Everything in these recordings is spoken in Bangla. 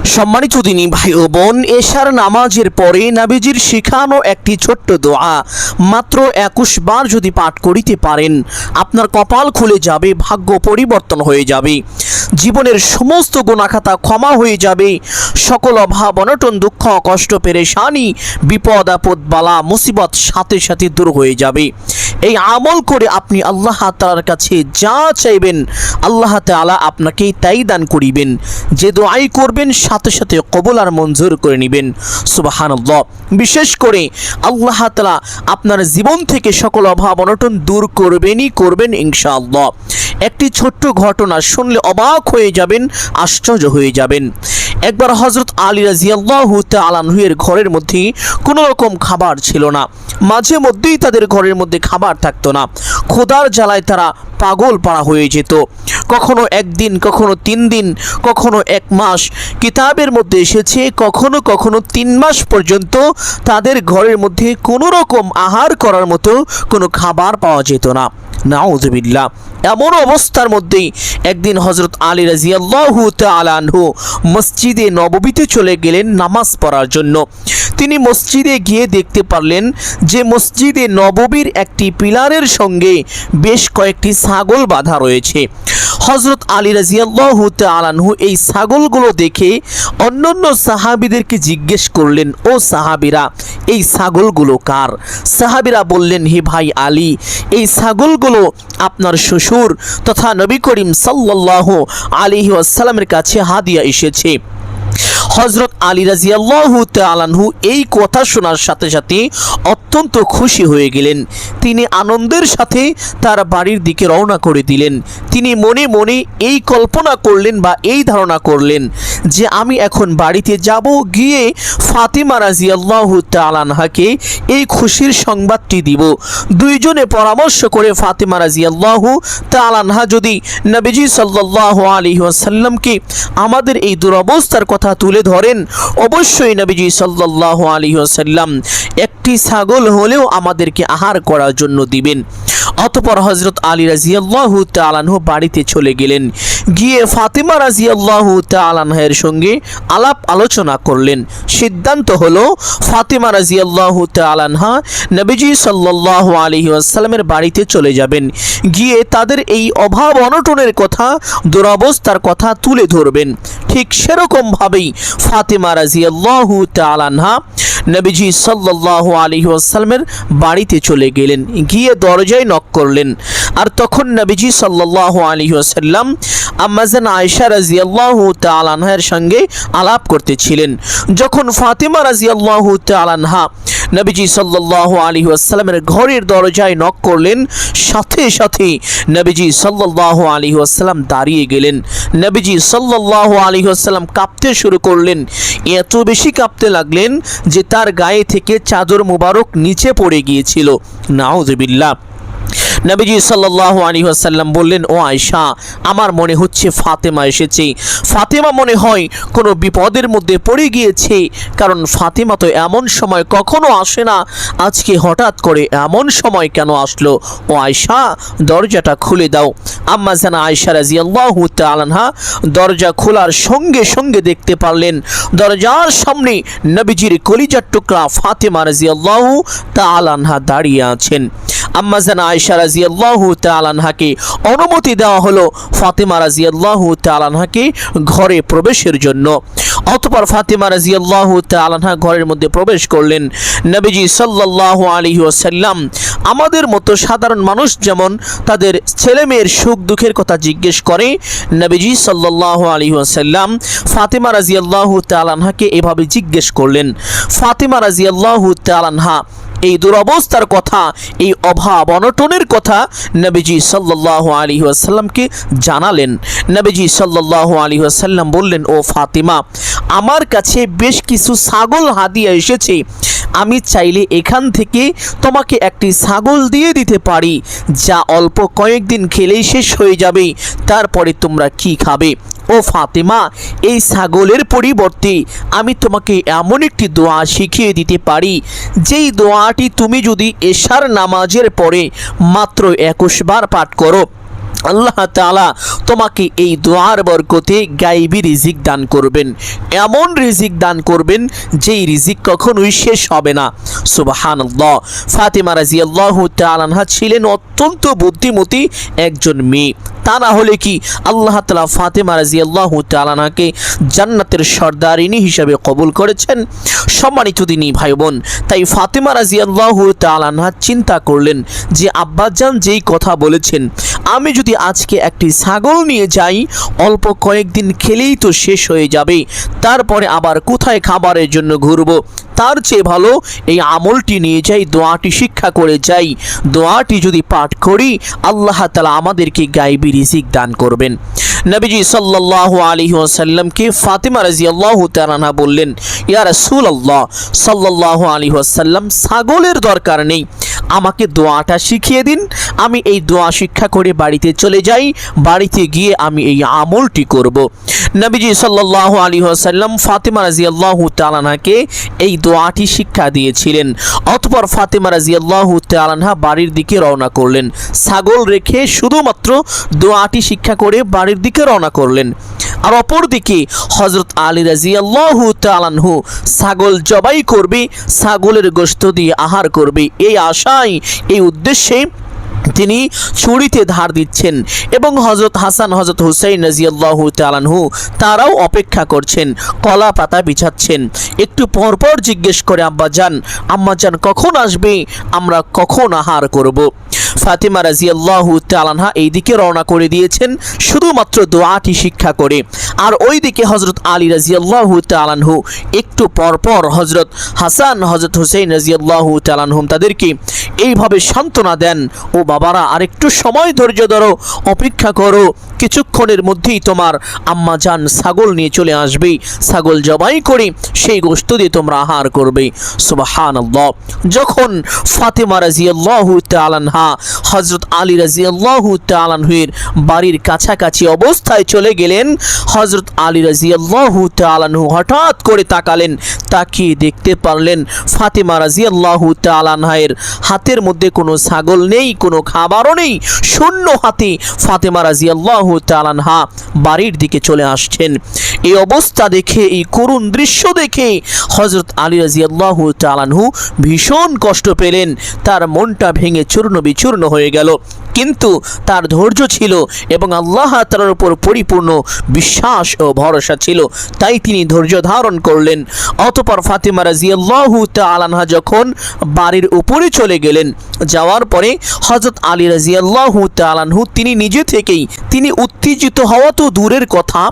সম্মানিত দিনী ভাই ও বোন, এশার নামাজের পরে নবীজির শেখানো একটি ছোট্ট দোয়া মাত্র 21 বার যদি পাঠ করিতে পারেন, আপনার কপাল খুলে যাবে, ভাগ্য পরিবর্তন হয়ে যাবে, জীবনের সমস্ত গুনাহখাতা ক্ষমা হয়ে যাবে, সকল অভাব অনটন দুঃখ কষ্ট পেরেশানি বিপদ আপদ বালা মুসিবত সাথে সাথে দূর হয়ে যাবে। এই আমল করে আপনি আল্লাহ তাআলার কাছে যা চাইবেন আল্লাহ তাআলা আপনাকে তাই দান করিবেন। যে দোয়াই করবেন সাথে সাথে কবুল আর মঞ্জুর করে নেবেন। সুবহানাল্লাহ। বিশেষ করে আল্লাহ তাআলা আপনার জীবন থেকে সকল অভাব অনটন দূর করবেন ইনশাআল্লাহ। একটি ছোট্ট ঘটনা শুনলে অবাক হয়ে যাবেন, আশ্চর্য হয়ে যাবেন। একবার হযরত আলী রাদিয়াল্লাহু তাআলা আনহুর ঘরের মধ্যে কোনো রকম খাবার ছিল না। মাঝে মধ্যেই তাদের ঘরের মধ্যে খাবার থাকতো না। ক্ষুধার জ্বালায় তারা পাগল পাড়া হয়ে যেত। কখনো একদিন, কখনো 3 দিন, কখনো 1 মাস, কিতাবের মধ্যে এসেছে কখনো কখনো 3 মাস পর্যন্ত তাদের ঘরের মধ্যে কোনো রকম আহার করার মতো কোনো খাবার পাওয়া যেত না। নাউযুবিল্লাহ। এমন অবস্থার মধ্যেই একদিন হযরত আলী রাদিয়াল্লাহু তাআলা আনহু মসজিদে নববীতে চলে গেলেন নামাজ পড়ার জন্য। তিনি মসজিদে গিয়ে দেখতে পারলেন যে মসজিদে নববীর একটি পিলারের সঙ্গে বেশ কয়েকটি ছাগল বাঁধা রয়েছে। হযরত আলী রাদিয়াল্লাহু তাআলা আনহু এই ছাগলগুলো দেখে অন্যান্য সাহাবীদেরকে জিজ্ঞেস করলেন, ও সাহাবীরা, এই ছাগলগুলো কার? সাহাবীরা বললেন, হে ভাই আলী, এই ছাগলগুলো আপনার শ্বশুর তথা নবী করিম সাল্লাল্লাহু আলাইহি ওয়াসাল্লামের কাছে হাদিয়া এসেছে। হযরত আলী রাদিয়াল্লাহু তাআলা আনহু এই কথা শোনার সাথে সাথে অত্যন্ত খুশি হয়ে গেলেন। তিনি আনন্দের সাথে তার বাড়ির দিকে রওনা করে দিলেন। তিনি মনে মনে এই কল্পনা করলেন বা এই ধারণা করলেন যে আমি এখন বাড়িতে যাব, গিয়ে ফাতিমা রাদিয়াল্লাহু তাআলা আনহাকে এই খুশির সংবাদটি দিব। দুইজনে পরামর্শ করে ফাতিমা রাদিয়াল্লাহু তাআলা আনহা যদি নবীজি সাল্লাল্লাহু আলাইহি ওয়াসাল্লামকে আমাদের এই দুরবস্থার কথা তুলে ধরেন, অবশ্যই নবীজি সাল্লাল্লাহু আলাইহি ওয়াসাল্লাম একটি ছাগল হলেও আমাদেরকে আহার করার জন্য দিবেন। অতঃপর হযরত আলী রাদিয়াল্লাহু তাআলা আনহু বাড়িতে চলে গেলেন। গিয়ে ফাতিমা রাদিয়াল্লাহু তাআলা আনহার সঙ্গে আলাপ আলোচনা করলেন। সিদ্ধান্ত হলো ফাতিমা রাদিয়াল্লাহু তাআলা আনহা নবীজি সাল্লাল্লাহু আলাইহি ওয়াসাল্লামের বাড়িতে চলে যাবেন। গিয়ে তাদের এই অভাব অনটনের কথা, দুরবস্থার কথা তুলে ধরবেন। ঠিক সেরকম ভাবেই ফাতিমা রাদিয়াল্লাহু তাআলা আনহা নবীজি সাল্লাল্লাহু আলাইহি ওয়াসাল্লামের বাড়িতে চলে গেলেন। গিয়ে দরজায় নক করলেন। আর তখন নবীজি সাল্লাল্লাহু আলাইহি ওয়াসাল্লাম আম্মাজান আয়েশা রাদিয়াল্লাহু তাআলা আনহার সঙ্গে আলাপ করতেছিলেন। যখন ফাতিমা রাদিয়াল্লাহু তাআলা আনহা নবীজি সাল্লাল্লাহু আলাইহি ওয়াসাল্লামের ঘরের দরজায় নক করলেন, সাথে সাথে নবীজি সাল্লাল্লাহু আলাইহি ওয়াসাল্লাম দাঁড়িয়ে গেলেন। নবীজি সাল্লাল্লাহু আলাইহি ওয়াসাল্লাম কাঁপতে শুরু করলেন। এত বেশি কাঁপতে লাগলেন যে তার গায়ে থেকে চাদর মুবারক নিচে পড়ে গিয়েছিল। নাউযুবিল্লাহ। নবীজি সাল্লাল্লাহু আলাইহি ওয়াসাল্লাম বললেন, ও আয়েশা, আমার মনে হচ্ছে ফাতেমা এসেছে। ফাতেমা মনে হয় কোনো বিপদের মধ্যে পড়ে গিয়েছে, কারণ ফাতেমা তো এমন সময় কখনো আসে না, আজকে হঠাৎ করে এমন সময় কেন আসলো? ও আয়েশা, দরজাটা খুলে দাও। আম্মা জানা আয়েশা রাদিয়াল্লাহু তাআলা আনহা দরজা খোলার সঙ্গে সঙ্গে দেখতে পারলেন দরজার সামনে নবীজির কলিজার টুকরা ফাতেমা রাদিয়াল্লাহু তাআলা আনহা দাঁড়িয়ে আছেন। আম্মা জানা আয়েশা রাদিয়াল্লাহু তাআলা আনহাকে অনুমতি দেওয়া হলো ফাতিমা রাদিয়াল্লাহু তাআলা আনহাকে ঘরে প্রবেশের জন্য। অতঃপর ফাতিমা রাদিয়াল্লাহু তাআলা আনহা ঘরের মধ্যে প্রবেশ করলেন। নবীজি সাল্লাল্লাহু আলাইহি ওয়াসাল্লাম আমাদের মতো সাধারণ মানুষ যেমন তাদের ছেলে মেয়ের সুখ দুঃখের কথা জিজ্ঞেস করে, নবীজি সাল্লাল্লাহু আলাইহি ওয়াসাল্লাম ফাতিমা রাদিয়াল্লাহু তাআলা আনহাকে এভাবে জিজ্ঞেস করলেন। ফাতিমা রাদিয়াল্লাহু তাআলা আনহা এই দুরবস্থার কথা, এই অভাব অনটনের কথা নবীজি সাল্লাল্লাহু আলাইহি ওয়াসাল্লামকে জানালেন। নবীজি সাল্লাল্লাহু আলাইহি ওয়াসাল্লাম বললেন, ও ফাতিমা, আমার কাছে বেশ কিছু ছাগল হাদিয়া এসেছে। আমি চাইলে এখান থেকে তোমাকে একটি ছাগল দিয়ে দিতে পারি, যা অল্প কয়েকদিন খেলেই শেষ হয়ে যাবে। তারপরে তোমরা কি খাবে? ও ফাতিমা, এই ছাগলের পরিবর্তে আমি তোমাকে এমন একটি দোয়া শিখিয়ে দিতে পারি, যেই দোয়াটি তুমি যদি এশার নামাজের পরে মাত্র 21 বার পাঠ করো, আল্লাহ তাআলা তোমাকে এই দোয়ার বরকতে গায়বী রিজিক দান করবেন, এমন রিজিক দান করবেন যেই রিজিক কখনোই শেষ হবে না। সুবহানাল্লাহ। ফাতিমা রাদিয়াল্লাহু তাআলা আনহা ছিলেন অত্যন্ত বুদ্ধিমতী একজন মেয়ে। তা না হলে কি আল্লাহ তাআলা ফাতিমা রাদিয়াল্লাহু তাআলা আনহাকে জান্নাতের সর্দারিনী হিসেবে কবুল করেছেন? সম্মানিত দিনী ভাই বোন, তাই ফাতিমা রাদিয়াল্লাহু তাআলা আনহা চিন্তা করলেন যে আব্বাজান যেই কথা বলেছেন, আমি যদি আজকে একটি ছাগল নিয়ে যাই, অল্প কয়েকদিন খেলেই তো শেষ হয়ে যাবে, তারপরে আবার কোথায় খাবারের জন্য ঘুরবো? তার চেয়ে ভালো এই আমলটি নিয়ে যাই, দোয়াটি শিক্ষা করে যাই। দোয়াটি যদি পাঠ করি, আল্লাহ তাআলা আমাদেরকে গায়বী রিজিক দান করবেন। নবীজি সাল্লাল্লাহু আলাইহি ওয়াসাল্লামকে ফাতিমা রাদিয়াল্লাহু তাআলা আনহা বললেন, ইয়া রাসূলুল্লাহ সাল্লাল্লাহু আলাইহি ওয়াসাল্লাম, ছাগলের দরকার নেই, আমাকে দোয়াটা শিখিয়ে দিন, আমি এই দোয়া শিক্ষা করে বাড়িতে চলে যাই, বাড়িতে গিয়ে আমি এই আমলটি করব। নবীজি সাল্লাল্লাহু আলাইহি ওয়াসাল্লাম ফাতিমা রাদিয়াল্লাহু তাআলা আনহাকে এই দোয়াটি শিক্ষা দিয়েছিলেন। অতঃপর ফাতিমা রাদিয়াল্লাহু তাআলা আনহা বাড়ির দিকে রওনা করলেন, ছাগল রেখে শুধুমাত্র দোয়াটি শিক্ষা করে বাড়ির দিকে রওনা করলেন। আর অপরদিকে হযরত আলী রাদিয়াল্লাহু তাআলা আনহু ছাগল জবাই করবে, ছাগলের গোশত দিয়ে আহার করবে, এই আশায়, এই উদ্দেশ্যে তিনি ছুরিতে ধার দিচ্ছেন এবং হযরত হাসান, হযরত হুসাইন রাদিয়াল্লাহু তাআলা আনহু তারাও অপেক্ষা করছেন, কলা পাতা বিছাচ্ছেন। একটু পরপর জিজ্ঞেস করে, আব্বাজান, আম্মাজান কখন আসবে, আমরা কখন আহার করব? ফাতিমা রাদিয়াল্লাহু তাআলা আনহা এইদিকে রওনা করে দিয়েছেন শুধুমাত্র দোয়াটি শিক্ষা করে। আর ওইদিকে হযরত আলী রাদিয়াল্লাহু তাআলা আনহু একটু পরপর হযরত হাসান, হযরত হুসাইন রাদিয়াল্লাহু তাআলা আনহুম তাদেরকে এইভাবে সান্ত্বনা দেন, ও বাবারা, আরেকটু সময় ধৈর্য ধরো, অপেক্ষা করো, কিছুক্ষণের মধ্যেই তোমার আম্মাজান ছাগল নিয়ে চলে আসবে, ছাগল জবাই করে সেই গোশত দিয়ে তোমরা আহার করবে। সুবহানাল্লাহ। যখন ফাতিমা রাদিয়াল্লাহু তাআলা আনহা হযরত আলী রাদিয়াল্লাহু তাআলা আনহুর বাড়ির কাছাকাছি অবস্থায় চলে গেলেন, হযরত আলী রাদিয়াল্লাহু তাআলা আনহু হঠাৎ করে তাকালেন, তাকিয়ে দেখতে পারলেন ফাতিমা রাদিয়াল্লাহু তাআলা আনহার হাতের মধ্যে কোনো ছাগল নেই, কোনো খাবারও নেই, শূন্য হাতে ফাতিমা রাদিয়াল্লাহু তাআলা আনহা বাড়ির দিকে চলে আসছেন। এই অবস্থা দেখে, এই করুণ দৃশ্য দেখে হযরত আলী রাদিয়াল্লাহু তাআলা আনহু ভীষণ কষ্ট পেলেন, তার মনটা ভেঙে চূর্ণ বিচূর্ণ হয়ে গেল। কিন্তু তার ধৈর্য ছিল এবং আল্লাহ তাআলার উপর পরিপূর্ণ বিশ্বাস ও ভরসা ছিল, তাই তিনি ধৈর্য ধারণ করলেন। অতঃপর ফাতিমা রাদিয়াল্লাহু তাআলা আনহা যখন বাড়ির উপরে চলে গেলেন, যাওয়ার পরে হযরত আলী রাদিয়াল্লাহু তাআলা আনহু তিনি নিজে থেকেই, তিনি উত্তেজিত হওয়া তো দূরের কথা,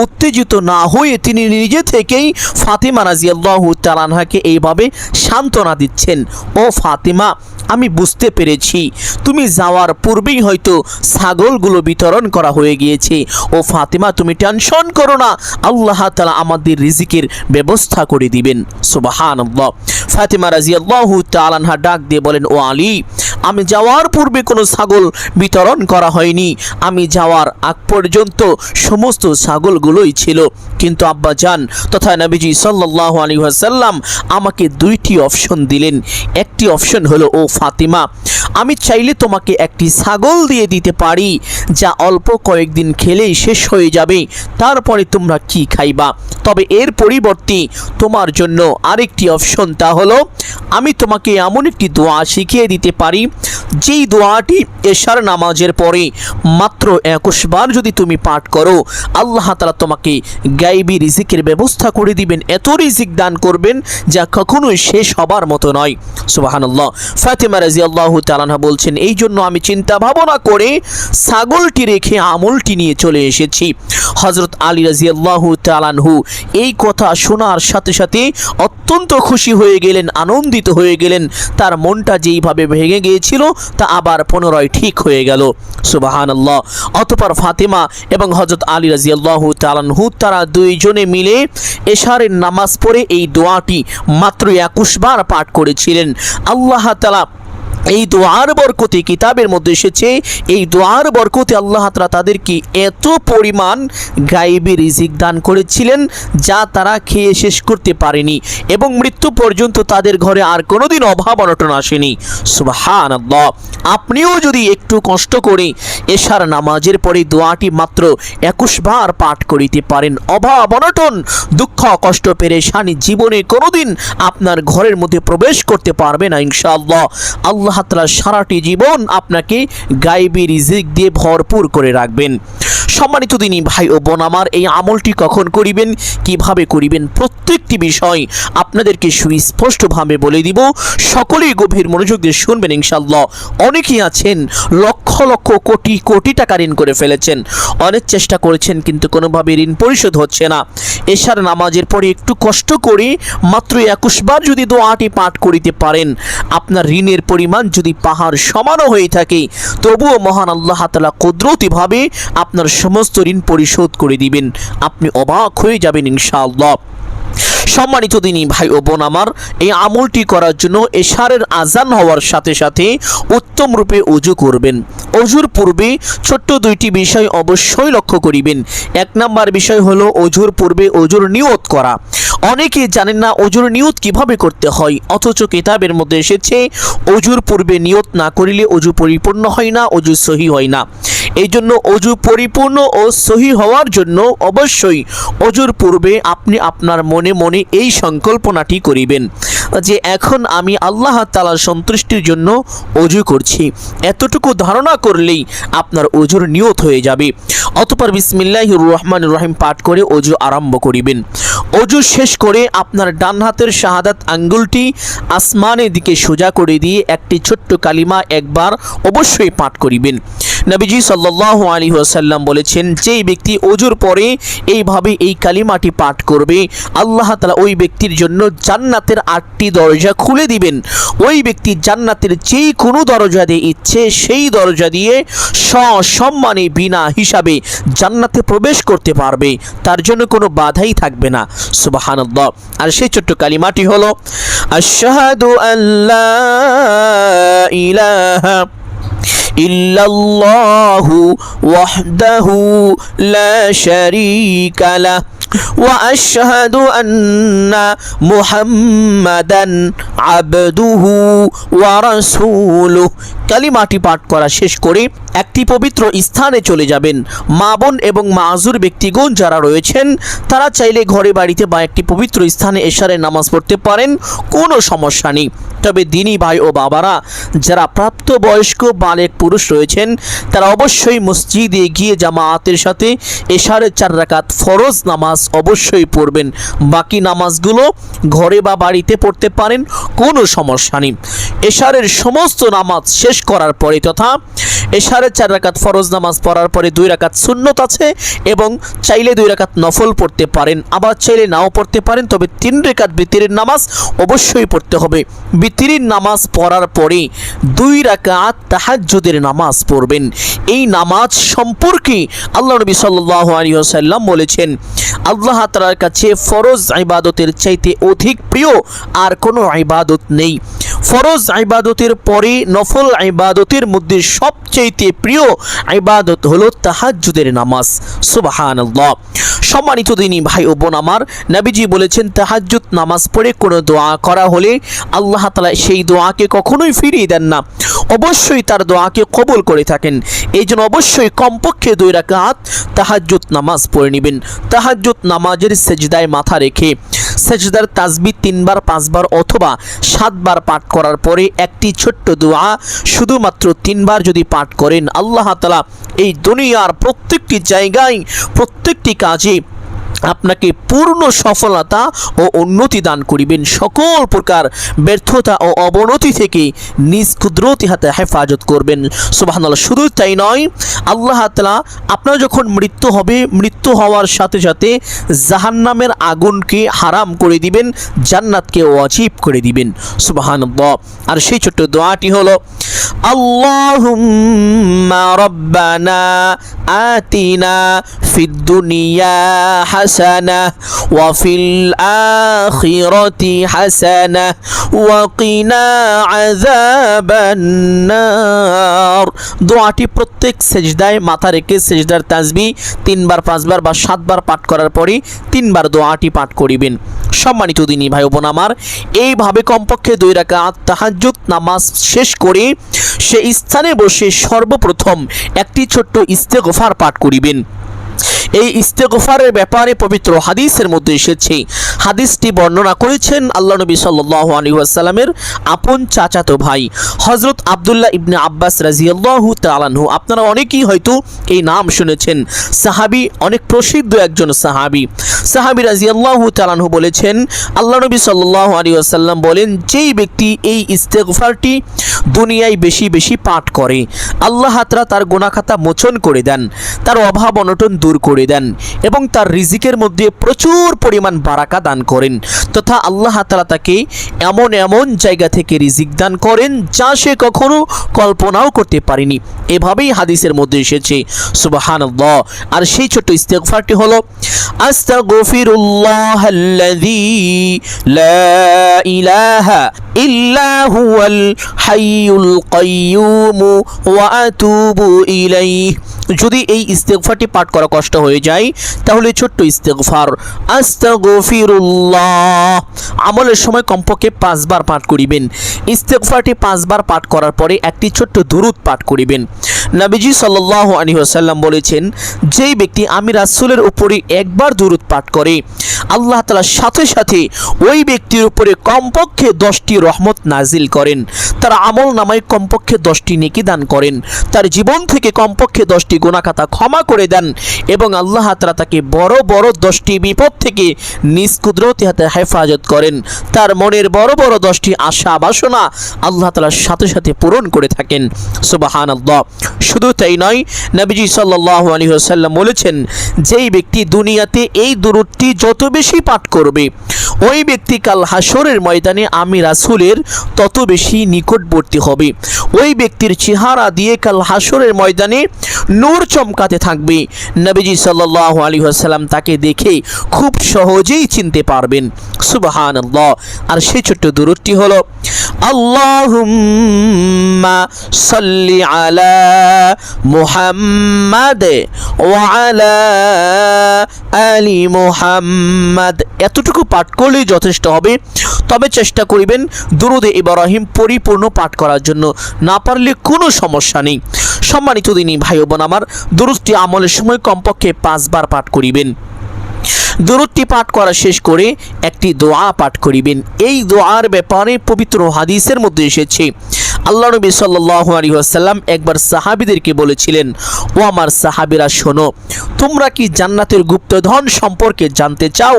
উত্তেজিত না হয়ে তিনি নিজে থেকেই ফাতিমা রাদিয়াল্লাহু তাআলা আনহাকে এইভাবে সান্ত্বনা দিচ্ছেন, ও ফাতিমা, আমি বুঝতে পেরেছি তুমি যাওয়ার পূর্বেই হয়তো ছাগলগুলো বিতরণ করা হয়ে গিয়েছে। ও ফাতিমা, তুমি টেনশন করো না, আল্লাহ তাআলা আমাদের রিজিকের ব্যবস্থা করে দিবেন। সুবহানাল্লাহ। ফাতিমা রাদিয়াল্লাহু তাআলা আনহা ডাক দিয়ে বলেন, ও আলী, আমি যাওয়ার পূর্বে কোনো ছাগল বিতরণ করা হয়নি, আমি যাওয়ার আগ পর্যন্ত সমস্ত ছাগলগুলোই ছিল। কিন্তু আব্বাজান তথা নবীজি সাল্লাল্লাহু আলাইহি ওয়াসাল্লাম আমাকে দুইটি অপশন দিলেন। একটি অপশন হলো, ও ফাতিমা, আমি চাইলে তোমাকে একটি ছাগল দিয়ে দিতে পারি, যা অল্প কয়েকদিন খেলেই শেষ হয়ে যাবে, তারপরে তোমরা কি খাইবা। তবে এর পরিবর্তে তোমার জন্য আরেকটি অপশন, তা হলো আমি তোমাকে এমন একটি দোয়া শিখিয়ে দিতে পারি, যেই দোয়াটি এশার নামাজের পরে মাত্র 21 বার যদি তুমি পাঠ করো, আল্লাহ তাআলা তোমাকে গায়বী রিজিকের ব্যবস্থা করে দিবেন, এত রিজিক দান করবেন যা কখনোই শেষ হবার মতো নয়। সুবহানাল্লাহ। ফাতিমা রাদিয়াল্লাহু তাআলা আনহা বলছেন, এই জন্য আমি চিন্তা ভাবনা করে ছাগলটি রেখে আমলটি নিয়ে চলে এসেছি। হযরত আলী রাদিয়াল্লাহু তাআলা আনহু এই কথা শোনার সাথে সাথে অত্যন্ত খুশি হয়ে গেলেন, আনন্দিত হয়ে গেলেন, তার মনটা যেইভাবে ভেঙে গিয়েছিল তা আবার পুনরায় ঠিক হয়ে গেল। সুবহানাল্লাহ। অতঃপর ফাতিমা এবং হযরত আলী রাদিয়াল্লাহু তাআলা আনহু তারা দুইজনে মিলে এশারের নামাজ পড়ে এই দোয়াটি মাত্র 21 বার পাঠ করেছিলেন। আল্লাহ তাআলা এই দোয়ার বরকতে কিতাবের মধ্যে এসেছে, এই দোয়ার বরকতে আল্লাহ তাআলা তাদেরকে এত পরিমাণ গায়েবী রিজিক দান করেছিলেন যা তারা খেয়ে শেষ করতে পারেনি, এবং মৃত্যু পর্যন্ত তাদের ঘরে আর কোনোদিন অভাব অনটন আসেনি। সুবহানাল্লাহ। আপনিও যদি একটু কষ্ট করে এশার নামাজের পরে দোয়াটি মাত্র 21 বার পাঠ করিতে পারেন, অভাব অনটন দুঃখ কষ্ট পেরেশানি জীবনে কোনোদিন আপনার ঘরের মধ্যে প্রবেশ করতে পারবে না ইনশাআল্লাহ। আল্লাহ তাআলা সারাটি জীবন আপনাকে গায়েবী রিজিক দিয়ে ভরপুর করে রাখবেন। সম্মানিত দিনী ভাই ও বোন আমার, এই আমলটি কখন করিবেন, কিভাবে করিবেন, প্রত্যেকটি বিষয় আপনাদেরকে সুস্পষ্টভাবে বলে দিব। সকলেই গভীর মনোযোগ দিয়ে শুনবেন ইনশাআল্লাহ। অনেকেই আছেন লক্ষ লক্ষ কোটি কোটি টাকা ঋণ করে ফেলেছেন, অনেক চেষ্টা করেছেন কিন্তু কোনোভাবে ঋণ পরিশোধ হচ্ছে না। এশার নামাজের পরে একটু কষ্ট করে মাত্র 21 বার যদি দোয়াটি পাঠ করিতে পারেন, আপনার ঋণের পরিমাণ যদি পাহাড় সমানও হয়ে থাকে, তবুও মহান আল্লাহ তাআলা কুদরতিভাবে আপনার সমস্ত ঋণ পরিশোধ করে দিবেন। আপনি অবাক হয়ে যাবেন ইনশাআল্লাহ। সম্মানিত দিনী ভাই ও বোন আমার, এই আমলটি করার জন্য এশারের আজান হওয়ার সাথে সাথে উত্তম রূপে ওযু করবেন। ওযুর পূর্বে ছোট্ট দুইটি বিষয় অবশ্যই লক্ষ্য করিবেন। এক নাম্বার বিষয় হলো ওযুর পূর্বে ওযুর নিয়ত করা। অনেকে জানেন না ওযুর নিয়ত কিভাবে করতে হয়, অথচ কিতাবের মধ্যে এসেছে ওযুর পূর্বে নিয়ত না করিলে ওযু পরিপূর্ণ হয় না, ওযু সহি হয় না। এই জন্য ওযু পরিপূর্ণ ও সহি হওয়ার জন্য অবশ্যই ওযুর পূর্বে আপনি আপনার মনে মনে এই সংকল্পনাটি করিবেন যে এখন আমি আল্লাহ তাআলার সন্তুষ্টির জন্য ওযু করছি। এতটুকু ধারণা করলেই আপনার ওযুর নিয়ত হয়ে যাবে। অতঃপর বিসমিল্লাহির রহমানির রহিম পাঠ করে ওযু আরম্ভ করিবেন। ওযু শেষ করে আপনার ডান হাতের শাহাদাত আঙ্গুলটি আসমানের দিকে সোজা করে দিয়ে একটি ছোট্ট কালিমা একবার অবশ্যই পাঠ করিবেন। নবীজি সাল্লাল্লাহু আলাইহি ওয়াসাল্লাম বলেছেন, যেই ব্যক্তি ওযুর পরে এইভাবে এই কালিমাটি পাঠ করবে, আল্লাহ তাআলা ওই ব্যক্তির জন্য জান্নাতের 8টি দরজা খুলে দিবেন। ওই ব্যক্তি জান্নাতের যে কোনো দরজা দিয়ে ইচ্ছে সেই দরজা দিয়ে সসম্মানে বিনা হিসাবে জান্নাতে প্রবেশ করতে পারবে, তার জন্য কোনো বাধাই থাকবে না। সুবহানাল্লাহ। আর সেই ছোট্ট কালিমাটি হলো আশহাদু আল্লা ইলাহা ইল্লাল্লাহু ওয়াহদাহু লা শারীকা লাহ ওয়া আশহাদু আন্না মুহাম্মাদান আবদুহু ওয়া রাসূলুহু। কালিমাটি পাঠ করা শেষ করে একটি পবিত্র স্থানে চলে যাবেন। মা বোন এবং মাযুর ব্যক্তিগণ যারা রয়েছেন তারা চাইলে ঘরে বাড়িতে বা একটি পবিত্র স্থানে এশারের নামাজ পড়তে পারেন, কোনো সমস্যা নেই। তবে দিনী ভাই ও বাবারা, যারা প্রাপ্তবয়স্ক বালেক পুরুষ রয়েছেন তারা অবশ্যই মসজিদে গিয়ে জামায়াতের সাথে এশারের 4 রাকাত ফরজ নামাজ অবশ্যই পড়বেন। বাকি নামাজগুলো ঘরে বা বাড়িতে পড়তে পারেন, কোনো সমস্যা নেই। এশারের সমস্ত নামাজ শেষ করার পরে তথা এশারের 4 রাকাত ফরজ নামাজ পড়ার পরে 2 রাকাত সুন্নত আছে, এবং চাইলে 2 রাকাত নফল পড়তে পারেন, আবার চাইলে নাও পড়তে পারেন। তবে 3 রাকাত বিতরের নামাজ অবশ্যই পড়তে হবে। বিতরের নামাজ পড়ার পরে 2 রাকাত তাহাজ্জুদের নামাজ পড়বেন। এই নামাজ সম্পর্কে আল্লাহ নবী সাল্লাল্লাহু আলাইহি ওয়াসাল্লাম বলেছেন, আল্লাহ তাআলার কাছে ফরজ ইবাদতের চাইতে অধিক প্রিয় আর কোনো ইবাদত নেই। ফরজ ইবাদতের পরে নফল ইবাদতের মধ্যে সবচেয়ে প্রিয় ইবাদত হলো তাহাজ্জুদের নামাজ। সুবহানাল্লাহ। সম্মানিত দিনী ভাই ও বোন আমার, নবীজি বলেছেন তাহাজ্জুদ নামাজ পড়ে কোনো দোয়া করা হলে আল্লাহ তাআলা সেই দোয়াকে কখনোই ফিরিয়ে দেন না, অবশ্যই তার দোয়াকে কবুল করে থাকেন। এই জন্য অবশ্যই কমপক্ষে 2 রাকাত তাহাজ্জুদ নামাজ পড়ে নেবেন। তাহাজ্জুদ নামাজের সেজদায় মাথা রেখে সেজদার তাসবিহ 3 বার 5 বার অথবা 7 বার পাঠ করার পরে একটি ছোট্ট দোয়া শুধুমাত্র 3 বার যদি পাঠ করেন, আল্লাহ তাআলা এই দুনিয়ার প্রত্যেকটি জায়গায় প্রত্যেকটি কাজে আপনাকে পূর্ণ সফলতা ও উন্নতি দান করিবেন। সকল প্রকার ব্যর্থতা ও অবনতি থেকে নিজ কুদরতি হাতে হেফাজত করবেন। সুবহানাল্লাহ। শুধু তাই নয়, আল্লাহ তাআলা আপনার যখন মৃত্যু হবে, মৃত্যু হওয়ার সাথে সাথে জাহান্নামের আগুনকে হারাম করে দিবেন, জান্নাতকে ওয়াজিব করে দিবেন। সুবহানাল্লাহ। আর সেই ছোট্ট দোয়াটি হলো আল্লাহুম্মা রাব্বানা আতিনা ফিদ দুনিয়া হাসানাহ ওয়া ফিল আখিরাতি হাসানাহ ওয়া কিনা আযাবান নার। দোয়াটি প্রত্যেক সেজদায় মাথা রেখে সেজদার তাসবিহ 3 বার 5 বার বা 7 বার পাঠ করার পরে 3 বার দোয়াটি পাঠ করিবেন। সম্মানিত দিনী ভাই বোন আমার, এইভাবে কমপক্ষে 2 রাকাত তাহাজ্জুদ নামাজ শেষ করে সেই স্থানে বসে সর্বপ্রথম একটি ছোট্ট ইস্তেগফার পাঠ করিবেন। এই ইস্তেগফারের ব্যাপারে পবিত্র হাদিসের মধ্যে এসেছে। হাদিসটি বর্ণনা করেছেন আল্লাহ নবী সাল্লাল্লাহু আলাইহি ওয়াসাল্লামের আপন চাচাতো ভাই হযরত আব্দুল্লাহ ইবনে আব্বাস রাদিয়াল্লাহু তাআলা আনহু। আপনারা অনেকেই হয়তো এই নাম শুনেছেন। সাহাবী, অনেক প্রসিদ্ধ একজন সাহাবী রাদিয়াল্লাহু তাআলা আনহু বলেছেন, আল্লাহ নবী সাল্লাল্লাহু আলাইহি ওয়াসাল্লাম বলেন, যেই ব্যক্তি এই ইস্তেগফারটি দুনিয়ায় বেশি বেশি পাঠ করে, আল্লাহ তাআলা তার গুনাহ খাতা মোচন করে দেন, তার অভাব অনটন দূর করে দেন এবং তার রিজিকের মধ্যে প্রচুর পরিমাণ বারাকা দান করেন, তথা আল্লাহ তাআলা তাকে এমন এমন জায়গা থেকে রিজিক দান করেন যা সে কখনো কল্পনাও করতে পারেনি। এভাবেই হাদিসের মধ্যে এসেছে। সুবহানাল্লাহ। আর সেই ছোট্ট ইস্তেগফারটি হলো আস্তাগফিরুল্লাহাল্লাযী লা ইলাহা ইল্লা হুয়াল হাইয়ুল কাইয়্যুম ওয়া আতুবু ইলাইহি। যদি এই ইস্তেগফারটি পাঠ করা কষ্ট হয়ে যায় তাহলে ছোট্ট ইস্তেগফার আস্তাগফিরুল্লাহ আমলের সময় কমপক্ষে 5 বার পাঠ করিবেন। ইস্তেগফারটি 5 বার পাঠ করার পরে একটি ছোট্ট দুরূদ পাঠ করিবেন। নবীজি সাল্লাল্লাহু আলাইহি ওয়াসাল্লাম বলেছেন, যেই ব্যক্তি আমি রাসূলের উপরে একবার দুরূদ পাঠ করে, আল্লাহ তাআলা সাথে সাথে ওই ব্যক্তির উপরে কমপক্ষে 10টি রহমত নাজিল করেন, তার আমল নামায় কমপক্ষে 10টি নেকি দান করেন, তার জীবন থেকে কমপক্ষে 10টি গুনাহ খাতা ক্ষমা করে দেন এবং আল্লাহ তাআলা তাকে বড় বড় 10টি বিপদ থেকে নিজ কুদরতি হাতে হেফাজত করেন। তার মনের বড় বড় 10টি আশা বাসনা আল্লাহ তাআলার সাথে সাথে পূরণ করে থাকেন। সুবহানাল্লাহ। শুধু তাই নয়, নবীজি সাল্লাল্লাহু আলাইহি ওয়াসাল্লাম বলেছেন, যেই ব্যক্তি দুনিয়াতে এই দুরূদটি যত বেশি পাঠ করবে, ওই ব্যক্তি কাল হাসরের ময়দানে আমি রাসূলের তত বেশি নিকটবর্তী হবে। ওই ব্যক্তির চেহারা দিয়ে কাল হাসরের ময়দানে নূর চমকাতে থাকবে। নবীজি সাল্লাল্লাহু আলাইহি ওয়াসাল্লাম তাকে দেখে খুব সহজেই চিনতে পারবেন। সুবহানাল্লাহ। আর সেই ছোট্ট দুরূদটি হলো আল্লাহুম্মা সাল্লি আলা মুহাম্মাদ ওয়া আলা আলি মুহাম্মাদ। এতটুকু পাঠ করলেই যথেষ্ট হবে। তবে চেষ্টা করিবেন দুরূদে ইব্রাহিম পরিপূর্ণ পাঠ করার জন্য, না পারলে কোনো সমস্যা নেই। সম্মানিত দিনী ভাই বোন আমার, দুরূদটি আমলের সময় কমপক্ষে 5 বার পাঠ করিবেন। দুরূদটি পাঠ করা শেষ করে একটি দোয়া পাঠ করিবেন। এই দোয়ার ব্যাপারে পবিত্র হাদিসের মধ্যে এসেছে, আল্লাহ নবী সাল্লাল্লাহু আলাইহি ওয়াসাল্লাম একবার সাহাবীদেরকে বলেছিলেন, ও আমার সাহাবীরা শোনো, তোমরা কি জান্নাতের গুপ্তধন সম্পর্কে জানতে চাও?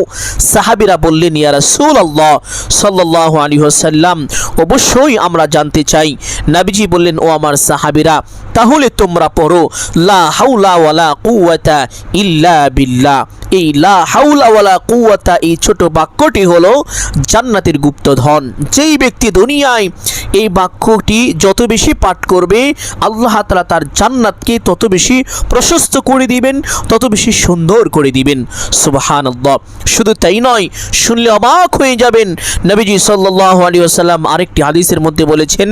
সাহাবীরা বললেন, ইয়া রাসূলুল্লাহ সাল্লাল্লাহু আলাইহি ওয়াসাল্লাম, অবশ্যই আমরা জানতে চাই। নবীজি বললেন, ও আমার সাহাবীরা, তাহলে তোমরা পড়ো লা হাওলা ওয়ালা কুওয়াতা ইল্লা বিল্লাহ। এই লা হাওলা ওয়ালা কুওয়াতা এই ছোট বাক্যটি হলো জান্নাতের গুপ্তধন। যেই ব্যক্তি দুনিয়ায় এই বাক্যটি যত বেশি পাঠ করবে, আল্লাহ তাআলা তার জান্নাতকে তত বেশি প্রশস্ত করে দিবেন, তত বেশি সুন্দর করে দিবেন। সুবহানাল্লাহ। শুধু তাই নয়, শুনলে অবাক হয়ে যাবেন, নবীজি সাল্লাল্লাহু আলাইহি ওয়াসাল্লাম আরেকটি হাদিসের মধ্যে বলেছেন,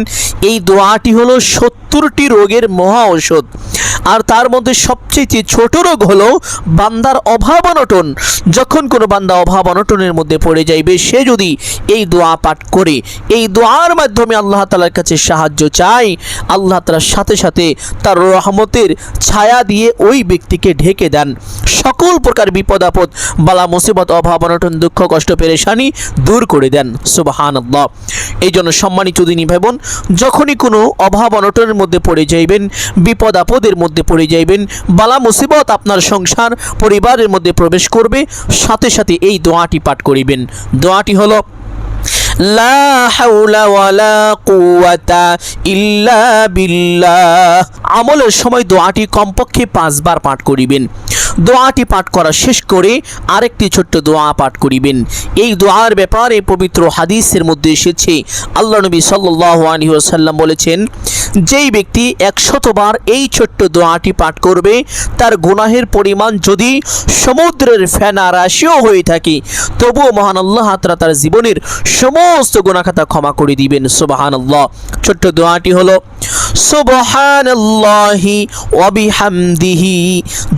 এই দোয়াটি হলো 70টি রোগের মহা ঔষধ। আর তার মধ্যে সবচেয়ে ছোট রোগ হলো বান্দার অভাব অনটন। যখন কোনো বান্দা অভাব অনটনের মধ্যে পড়ে যাইবে, সে যদি এই দোয়া পাঠ করে, এই দোয়ার মাধ্যমে আল্লাহ তাআলার কাছে সাহায্য চায়, আল্লাহ তাআলার সাথে সাথে তার রহমতের ছায়া দিয়ে ওই ব্যক্তিকে ঢেকে দেন। সকল প্রকার বিপদ আপদ, বালা মুসিবত, অভাব অনটন, দুঃখ কষ্ট পেরেশানি দূর করে দেন। সুবহানাল্লাহ। এই জন্য সম্মানিত দিনী ভাই বোন, যখনই কোনো অভাব অনটনের মধ্যে পড়ে যাইবেন, বিপদ আপদের মধ্যে পড়ে যাইবেন, বালা মুসিবত আপনার সংসার পরিবারের মধ্যে প্রবেশ করবে, সাথে সাথে এই দোয়াটি পাঠ করিবেন। দোয়াটি হলো লা হাওলা ওয়ালা কুওয়াতা ইল্লা বিল্লাহ। আমলের সময় দোয়াটি কমপক্ষে 5 বার পাঠ করিবেন। দোয়াটি পাঠ করা শেষ করে আরেকটি ছোট্ট দোয়া পাঠ করিবেন। এই দোয়ার ব্যাপারে পবিত্র হাদিসের মধ্যে এসেছে, আল্লাহ নবী সাল্লাল্লাহু আলাইহি ওয়াসাল্লাম বলেছেন, যেই ব্যক্তি 100 বার এই ছোট্ট দোয়াটি পাঠ করবে, তার গুনাহের পরিমাণ যদি সমুদ্রের ফেনা রাশিও হয়ে থাকে, তবুও মহান আল্লাহ তাআলা তার জীবনের সমস্ত গুনাহ খাতা ক্ষমা করে দিবেন। সুবহানাল্লাহ। ছোট্ট দোয়াটি হলো সুবহানাল্লাহি ওয়া বিহামদিহি।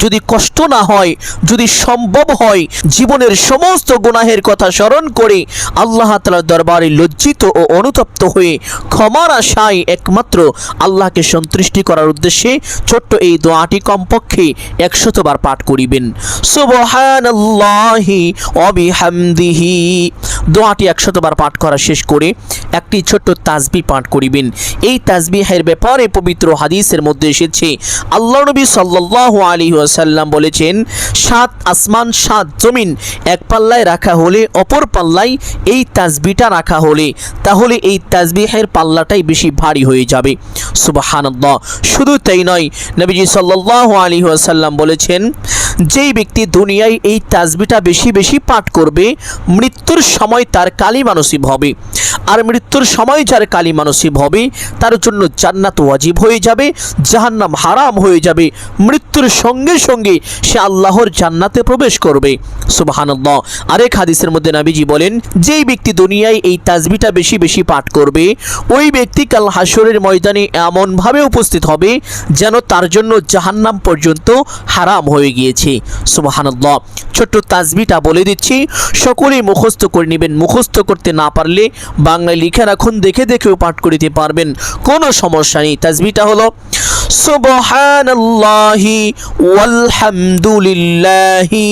যদি কষ্ট না হয়, যদি সম্ভব হয়, জীবনের সমস্ত গুনাহের কথা স্মরণ করে আল্লাহ তাআলার দরবারে লজ্জিত ও অনুতপ্ত হয়ে ক্ষমার আশায় একমাত্র আল্লাহকে সন্তুষ্টি করার উদ্দেশ্যে ছোট্ট এই দোয়াটি কমপক্ষে 100 বার পাঠ করিবেন। সুবহানাল্লাহি ওয়া বিহামদিহি। দোয়াটি 100 বার পাঠ করা শেষ করে একটি ছোট্ট তাসবিহ পাঠ করিবেন। এই তাসবিহের ব্যাপারে পবিত্র হাদিসের মধ্যে এসেছে, আল্লাহ নবী সাল্লাল্লাহু আলাইহি ওয়াসাল্লাম বলেছেন, 7 আসমান 7 জমিন এক পাল্লায় রাখা হলে, অপর পাল্লায় এই তাসবিহটা রাখা হলে, তাহলে এই তাসবিহের পাল্লাটাই বেশি ভারী হয়ে যাবে। সুবহানাল্লাহ। শুধু তাই নয়, নবীজি সাল্লাল্লাহু আলাইহি ওয়াসাল্লাম বলেছেন, যেই ব্যক্তি দুনিয়ায় এই তাসবিহটা বেশি বেশি পাঠ করবে, মৃত্যুর সময় তার কালিমা নসিব হবে। আর মৃত্যুর সময় যার কালিমা নসিব হবে, তার জন্য জান্নাত ওয়াজিব হয়ে যাবে, জাহান্নাম হারাম হয়ে যাবে। মৃত্যুর সঙ্গে সঙ্গে সে আল্লাহর জান্নাতে প্রবেশ করবে। সুবহানাল্লাহ। আরেক হাদিসের মধ্যে নবীজি বলেন, যেই ব্যক্তি দুনিয়ায় এই তাসবিহটা বেশি বেশি পাঠ করবে, ওই ব্যক্তি কাল হাসরের ময়দানে এমনভাবে উপস্থিত হবে যেন তার জন্য জাহান্নাম পর্যন্ত হারাম হয়ে গিয়েছে। সুবহানাল্লাহ। ছোট্ট তাসবিহটা বলে দিচ্ছি, সকলেই মুখস্থ করে নেবেন। মুখস্থ করতে না পারলে বাংলায় লিখে রাখুন, দেখে দেখেও পাঠ করিতে পারবেন, কোনো সমস্যা নেই। তাসবিহটা হলো সুবহানাল্লাহি ওয়ালহামদুলিল্লাহি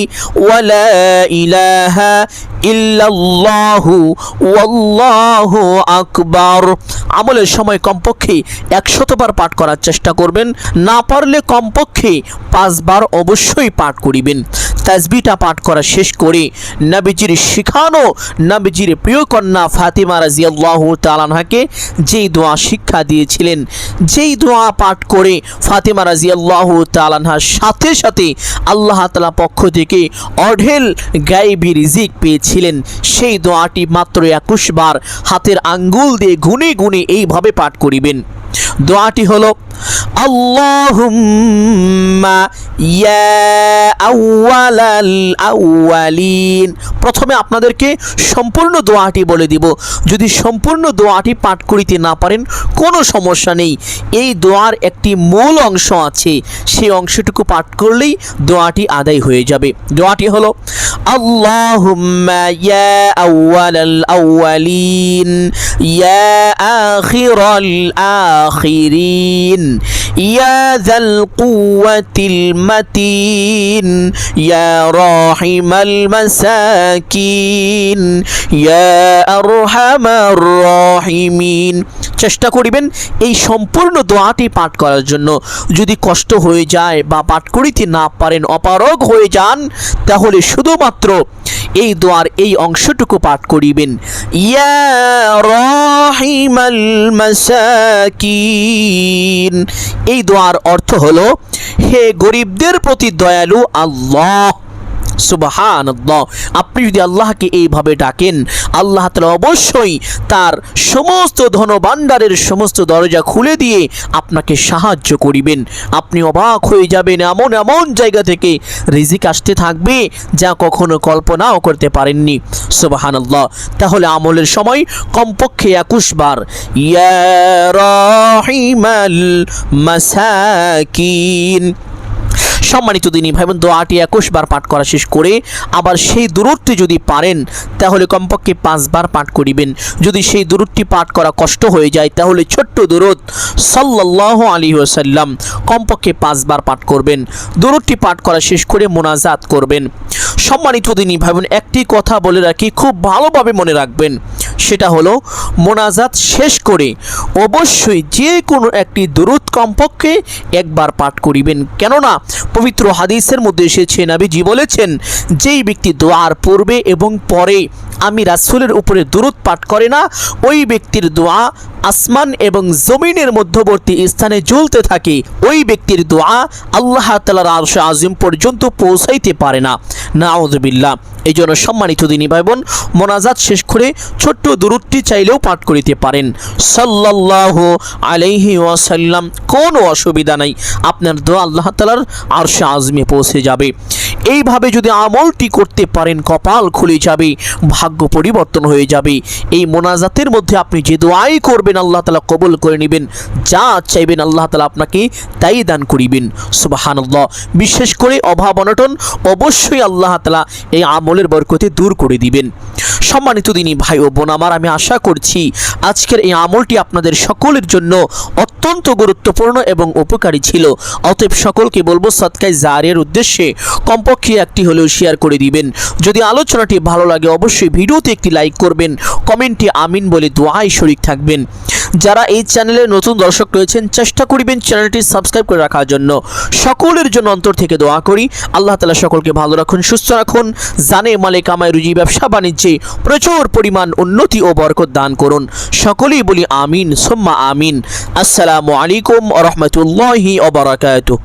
ওয়া লা ইলাহা ইল্লাল্লাহু ওয়াল্লাহু আকবার। আমলের সময় কমপক্ষে 100 বার পাঠ করার চেষ্টা করবেন, না পারলে কমপক্ষে 5 বার অবশ্যই পাঠ করিবেন। তাসবিহটা পাঠ করা শেষ করে নবীজির শিখানো, নবীজির প্রিয় কন্যা ফাতিমা রাদিয়াল্লাহু তাআলা আনহাকে যেই দোয়া শিক্ষা দিয়েছিলেন, যেই দোয়া পাঠ করে ফাতিমা রাদিয়াল্লাহু তাআলা আনহার সাথে সাথে আল্লাহ তাআলা পক্ষ থেকে অঢেল গায়বী রিজিক পেয়েছিলেন, সেই দোয়াটি মাত্র 21 বার হাতের আঙ্গুল দিয়ে গুনে গুনে এইভাবে পাঠ করিবেন। দোয়াটি হলো, আল্লাহুম্মা ইয়া আউয়ালাল আউয়ালিন। প্রথমে আপনাদেরকে সম্পূর্ণ দোয়াটি বলে দিব। যদি সম্পূর্ণ দোয়াটি পাঠ করিতে না পারেন, কোনো সমস্যা নেই। এই দোয়ার একটি মূল অংশ আছে, সেই অংশটুকু পাঠ করলেই দোয়াটি আদায় হয়ে যাবে। দোয়াটি হলো, আল্লাহুম্মা ইয়া আউয়ালাল আউয়ালিন ইয়া আখিরাল আখিরিন ইয়া যাল কুওয়াতিল মাতিন ইয়া রাহিমাল মাসাকিন ইয়া আরহামার রাহিমিন। চেষ্টা করিবেন এই সম্পূর্ণ দোয়াটি পাঠ করার জন্য। যদি কষ্ট হয়ে যায় বা পাঠ করিতে না পারেন, অপারগ হয়ে যান, তাহলে শুধুমাত্র এই দোয়ার এই অংশটুকু পাঠ করিবেন, ইয়া রাহিমাল মাসাকিন। এই দোয়ার অর্থ হলো, হে গরিবদের প্রতি দয়ালু আল্লাহ। সুবহানাল্লাহ। আপনি যদি আল্লাহকে এইভাবে ডাকেন, আল্লাহ তাআলা অবশ্যই তার সমস্ত ধনভাণ্ডারের সমস্ত দরজা খুলে দিয়ে আপনাকে সাহায্য করিবেন। আপনি অবাক হয়ে যাবেন, এমন এমন জায়গা থেকে রিজিক আসতে থাকবে যা কখনো কল্পনাও করতে পারেননি। সুবহানাল্লাহ। তাহলে আমলের সময় কমপক্ষে 21 বার ইয়া রাহিমাল মাসাকিন। সম্মানিত দিনী ভাই বোন, দোয়াটি 21 বার পাঠ করা শেষ করে আবার সেই দুরূদটি যদি পারেন, তাহলে কমপক্ষে 5 বার পাঠ করিবেন। যদি সেই দুরূদটি পাঠ করা কষ্ট হয়ে যায়, তাহলে ছোট্ট দুরূদ সাল্লাল্লাহু আলাইহি ওয়াসাল্লাম কমপক্ষে 5 বার পাঠ করবেন। দুরূদটি পাঠ করা শেষ করে মোনাজাত করবেন। সম্মানিত দিনী ভাই বোন, একটি কথা বলে রাখি, খুব ভালোভাবে মনে রাখবেন। সেটা হলো মোনাজাত শেষ করে অবশ্যই যে কোনো একটি দুরূদ কমপক্ষে একবার পাঠ করিবেন। কেননা পবিত্র হাদিসের মধ্যে এসেছে, নবীজি বলেছেন, যেই ব্যক্তি দোয়ার পূর্বে এবং পরে আমি রাসূলের উপরে দুরূদ পাঠ করে না, ওই ব্যক্তির দোয়া আসমান এবং জমিনের মধ্যবর্তী স্থানে ঝুলতে থাকে। ওই ব্যক্তির দোয়া আল্লাহ তাআলার আরশে আজিম পর্যন্ত পৌঁছাইতে পারে না। নাউযুবিল্লাহ। এই জন্য সম্মানিত দিনী ভাই বোন, মোনাজাত শেষ করে ছোট্ট দুরূদটি চাইলেও পাঠ করিতে পারেন, সাল্লাল্লাহু আলাইহি ওয়াসাল্লাম। কোনো অসুবিধা নাই, আপনার দোয়া আল্লাহ তাআলার আরশে আজমে পৌঁছে যাবে। এইভাবে যদি আমলটি করতে পারেন, কপাল খুলে যাবে, ভাগ্য পরিবর্তন হয়ে যাবে। এই মোনাজাতের মধ্যে আপনি যে দোয়াই করবেন আল্লাহ তাআলা কবুল করে নেবেন, যা চাইবেন আল্লাহ তাআলা আপনাকে তাই দান করিবেন। সুবহানাল্লাহ। বিশেষ করে অভাব অনটন অবশ্যই আল্লাহ তাআলা এই আমলের বরকতে দূর করে দিবেন। সম্মানিত দিনী ভাই ও বোন আমার, আমি আশা করছি আজকের এই আমলটি আপনাদের সকলের জন্য অত্যন্ত গুরুত্বপূর্ণ এবং উপকারী ছিল। অতএব সকলকে বলবো সদকায়ে জারিয়ার উদ্দেশ্যে কমপক্ষে একটি হলেও শেয়ার করে দিবেন। যদি আলোচনাটি ভালো লাগে অবশ্যই ভিডিওতে একটি লাইক করবেন, কমেন্টে আমিন বলে দোয়ায় শরীক থাকবেন। যারা এই চ্যানেলে নতুন দর্শক রয়েছেন চেষ্টা করিবেন চ্যানেলটি সাবস্ক্রাইব করে রাখার জন্য। সকলের জন্য অন্তর থেকে দোয়া করি আল্লাহ তাআলা সকলকে ভালো রাখুন, সুস্থ রাখুন, জানে মালে কামায় রুজি ব্যবসা বাণিজ্যে প্রচুর পরিমাণ উন্নতি ও বরকত দান করুন। সকলেই বলি আমিন সুম্মা আমিন। আসসালামু আলাইকুম ওয়া রাহমাতুল্লাহি ওয়া বারাকাতুহু।